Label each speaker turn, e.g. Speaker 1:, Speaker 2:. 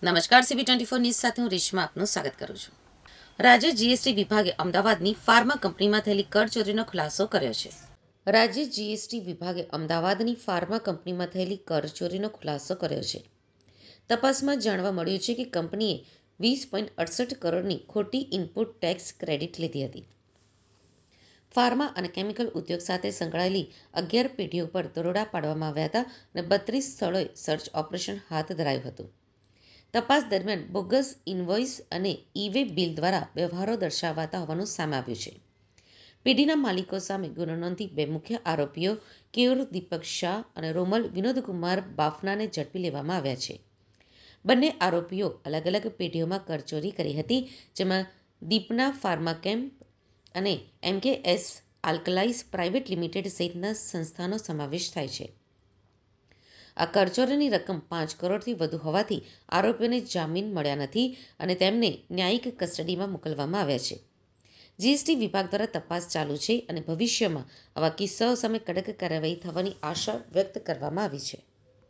Speaker 1: નમસ્કાર, CB24 news સાથે હું રેશમા આપનું સ્વાગત કરું છું. રાજ્ય જીએસટી વિભાગે અમદાવાદની ફાર્મા કંપનીમાં થયેલી કરચોરીનો ખુલાસો કર્યો છે. રાજ્ય જીએસટી વિભાગે અમદાવાદની ફાર્મા કંપનીમાં થયેલી કરચોરીનો ખુલાસો કર્યો છે. તપાસમાં જાણવા મળ્યું છે કે કંપનીએ 20.68 કરોડની ખોટી ઇનપુટ ટેક્સ ક્રેડિટ લીધી હતી. ફાર્મા અને કેમિકલ ઉદ્યોગ સાથે સંકળાયેલી 11 પેઢીઓ પર દરોડા પાડવામાં આવ્યા હતા અને 32 સ્થળોએ સર્ચ ઓપરેશન હાથ ધરાયું હતું. તપાસ દરમિયાન બોગસ ઇનવોઇસ અને ઈ-વે બિલ દ્વારા વ્યવહારો દર્શાવાતા હોવાનું સામે આવ્યું છે. પેઢીના માલિકો સામે ગુનો નોંધી બે મુખ્ય આરોપીઓ કેયુર દીપક શાહ અને રોમલ વિનોદકુમાર બાફનાને ઝડપી લેવામાં આવ્યા છે. બંને આરોપીઓ અલગ અલગ પેઢીઓમાં કરચોરી કરી હતી, જેમાં દીપના ફાર્માકેમ અને MKS આલ્કલાઇઝ પ્રાઇવેટ લિમિટેડ સહિતના સંસ્થાનો સમાવેશ થાય છે. આ કરચોરીની રકમ 5 કરોડથી વધુ હોવાથી આરોપીઓને જામીન મળ્યા નથી અને તેમને ન્યાયિક કસ્ટડીમાં મોકલવામાં આવ્યા છે. જીએસટી વિભાગ દ્વારા તપાસ ચાલુ છે અને ભવિષ્યમાં આવા કિસ્સાઓ સામે કડક કાર્યવાહી થવાની આશા વ્યક્ત કરવામાં આવી છે.